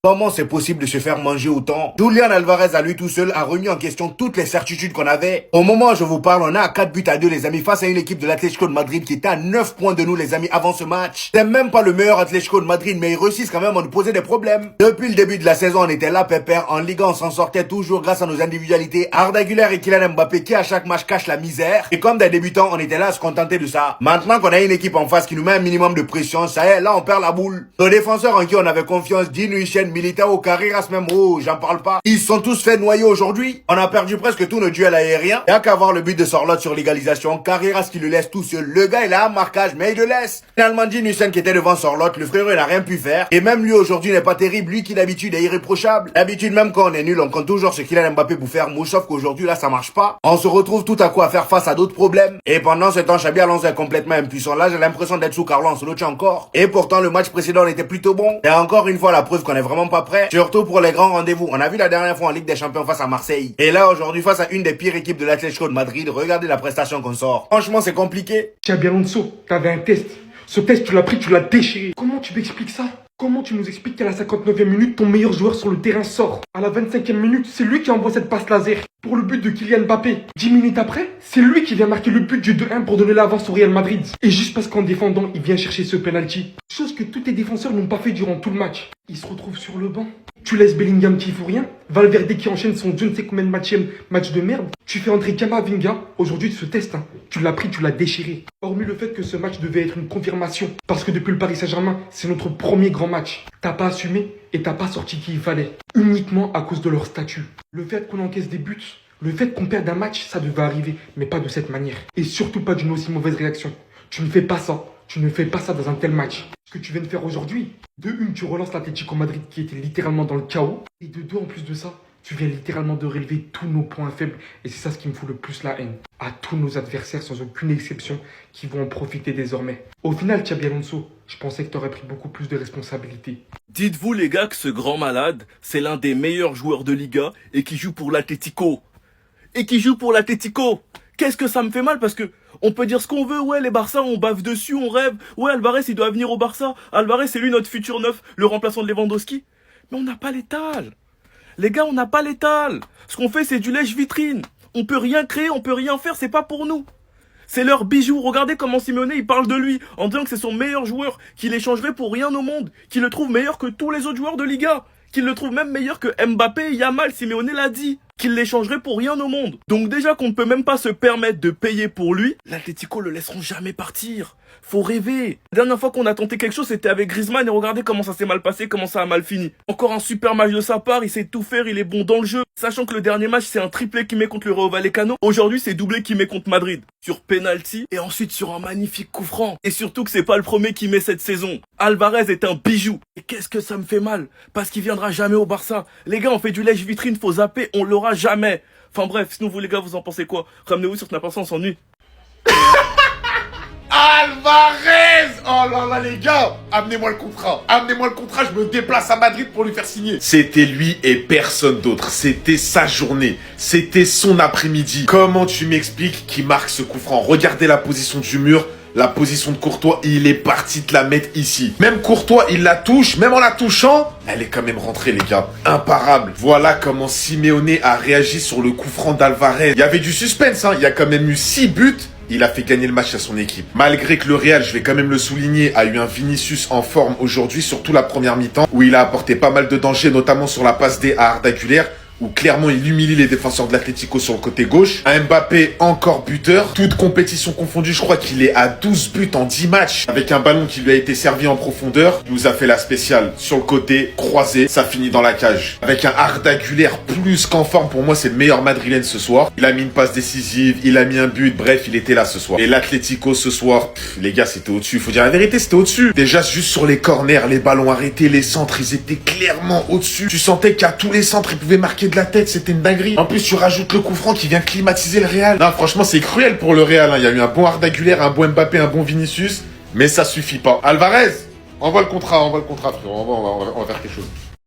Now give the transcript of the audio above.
Comment c'est possible de se faire manger autant? Julian Alvarez à lui tout seul a remis en question toutes les certitudes qu'on avait. Au moment où je vous parle, on est à 4-2 les amis face à une équipe de l'Atlético de Madrid qui était à 9 points de nous les amis avant ce match. C'est même pas le meilleur Atlético de Madrid mais ils réussissent quand même à nous poser des problèmes. Depuis le début de la saison on était là pépère, en Liga on s'en sortait toujours grâce à nos individualités. Arda Güler et Kylian Mbappé qui à chaque match cachent la misère. Et comme des débutants on était là à se contenter de ça. Maintenant qu'on a une équipe en face qui nous met un minimum de pression, ça y est, là on perd la boule. Nos défenseurs en qui on avait confiance, Gini Higuaín, Militao, Carreras même, j'en parle pas. Ils sont tous fait noyer aujourd'hui. On a perdu presque tous nos duels aériens. Y'a qu'à voir le but de Sorloth sur l'égalisation. Carreras qui le laisse tout seul. Le gars il a un marquage mais il le laisse. Finalement Gini Higuaín qui était devant Sorloth, le frère il n'a rien pu faire. Et même lui aujourd'hui n'est pas terrible. Lui qui d'habitude est irréprochable. D'habitude même quand on est nul on compte toujours ce qu'il a Mbappé pour faire mouche. Sauf qu'aujourd'hui là ça marche pas. On se retrouve tout à coup à faire face à d'autres problèmes. Et pendant ce temps Xabi Alonso est complètement impuissant. Là j'ai l'impression d'être sous Carlo Ancelotti encore. Et pourtant le match précédent était plutôt bon. Et encore une fois la preuve qu'on est vraiment pas prêt. Surtout pour les grands rendez-vous. On a vu la dernière fois en Ligue des Champions face à Marseille. Et là aujourd'hui face à une des pires équipes de l'Atlético de Madrid. Regardez la prestation qu'on sort. Franchement c'est compliqué. Xabi Alonso, t'avais un test. Ce test tu l'as pris, tu l'as déchiré. Comment tu m'expliques ça? Comment tu nous expliques qu'à la 59e minute, ton meilleur joueur sur le terrain sort? À la 25e minute, c'est lui qui envoie cette passe laser pour le but de Kylian Mbappé. 10 minutes après, c'est lui qui vient marquer le but du 2-1 pour donner l'avance au Real Madrid. Et juste parce qu'en défendant, il vient chercher ce penalty. Chose que tous tes défenseurs n'ont pas fait durant tout le match. Il se retrouve sur le banc. Tu laisses Bellingham qui fout rien. Valverde qui enchaîne son je ne sais combien de match de merde. Tu fais entrer Camavinga. Aujourd'hui, ce test, tu l'as pris, tu l'as déchiré. Hormis le fait que ce match devait être une confirmation. Parce que depuis le Paris Saint-Germain, c'est notre premier grand match. T'as pas assumé et t'as pas sorti qui il fallait. Uniquement à cause de leur statut. Le fait qu'on encaisse des buts, le fait qu'on perde un match, ça devait arriver. Mais pas de cette manière. Et surtout pas d'une aussi mauvaise réaction. Tu ne fais pas ça. Tu ne fais pas ça dans un tel match. Ce que tu viens de faire aujourd'hui, de une, tu relances l'Atlético Madrid qui était littéralement dans le chaos. Et de deux, en plus de ça, tu viens littéralement de relever tous nos points faibles. Et c'est ça ce qui me fout le plus la haine. À tous nos adversaires, sans aucune exception, qui vont en profiter désormais. Au final, Xabi Alonso, je pensais que tu aurais pris beaucoup plus de responsabilités. Dites-vous les gars que ce grand malade, c'est l'un des meilleurs joueurs de Liga et qui joue pour l'Atlético. Qu'est-ce que ça me fait mal parce que on peut dire ce qu'on veut, ouais les Barça on bave dessus, on rêve, ouais Alvarez il doit venir au Barça, Alvarez c'est lui notre futur neuf, le remplaçant de Lewandowski. Mais on n'a pas l'étal. Les gars on n'a pas l'étal. Ce qu'on fait c'est du lèche-vitrine. On peut rien créer, on peut rien faire, c'est pas pour nous. C'est leur bijou. Regardez comment Simeone il parle de lui en disant que c'est son meilleur joueur, qu'il échangerait pour rien au monde, qu'il le trouve meilleur que tous les autres joueurs de Liga, qu'il le trouve même meilleur que Mbappé et Yamal, Simeone l'a dit. Qu'il l'échangerait pour rien au monde. Donc déjà qu'on ne peut même pas se permettre de payer pour lui, l'Atlético le laisseront jamais partir. Faut rêver. La dernière fois qu'on a tenté quelque chose, c'était avec Griezmann et regardez comment ça s'est mal passé, comment ça a mal fini. Encore un super match de sa part, il sait tout faire, il est bon dans le jeu. Sachant que le dernier match, c'est un triplé qu'il met contre le Rayo Vallecano. Aujourd'hui, c'est doublé qu'il met contre Madrid. Sur penalty et ensuite sur un magnifique coup franc. Et surtout que c'est pas le premier qu'il met cette saison. Alvarez est un bijou. Et qu'est-ce que ça me fait mal? Parce qu'il viendra jamais au Barça. Les gars, on fait du lèche-vitrine, faut zapper, on l'aura jamais. Enfin bref, sinon vous les gars, vous en pensez quoi? Ramenez-vous sur Snap, on s'ennuie. Alvarez! Oh là là les gars, amenez-moi le contrat. Amenez-moi le contrat, je me déplace à Madrid pour lui faire signer. C'était lui et personne d'autre. C'était sa journée. C'était son après-midi. Comment tu m'expliques qu'il marque ce coup franc? Regardez la position du mur. La position de Courtois, il est parti te la mettre ici. Même Courtois, il la touche. Même en la touchant, elle est quand même rentrée, les gars. Imparable. Voilà comment Simeone a réagi sur le coup franc d'Alvarez. Il y avait du suspense, Il y a quand même eu 6 buts. Il a fait gagner le match à son équipe. Malgré que le Real, je vais quand même le souligner, a eu un Vinicius en forme aujourd'hui, surtout la première mi-temps, où il a apporté pas mal de dangers, notamment sur la passe D à Arda Güler, où clairement il humilie les défenseurs de l'Atlético sur le côté gauche. Un Mbappé encore buteur. Toute compétition confondue, je crois qu'il est à 12 buts en 10 matchs. Avec un ballon qui lui a été servi en profondeur. Il nous a fait la spéciale sur le côté, croisé, ça finit dans la cage. Avec un Arda Güler plus qu'en forme, pour moi c'est le meilleur madrilène ce soir. Il a mis une passe décisive, il a mis un but, bref il était là ce soir. Et l'Atlético ce soir, les gars c'était au-dessus, faut dire la vérité, c'était au-dessus. Déjà juste sur les corners, les ballons arrêtés, les centres, ils étaient clairement au-dessus. Tu sentais qu'à tous les centres, ils pouvaient marquer de la tête, c'était une dinguerie. En plus, tu rajoutes le coup franc qui vient climatiser le Real. Non, franchement, c'est cruel pour le Real. Il y a eu un bon Arda Güler, un bon Mbappé, un bon Vinicius, mais ça suffit pas. Alvarez, envoie le contrat, frérot. On va faire quelque chose.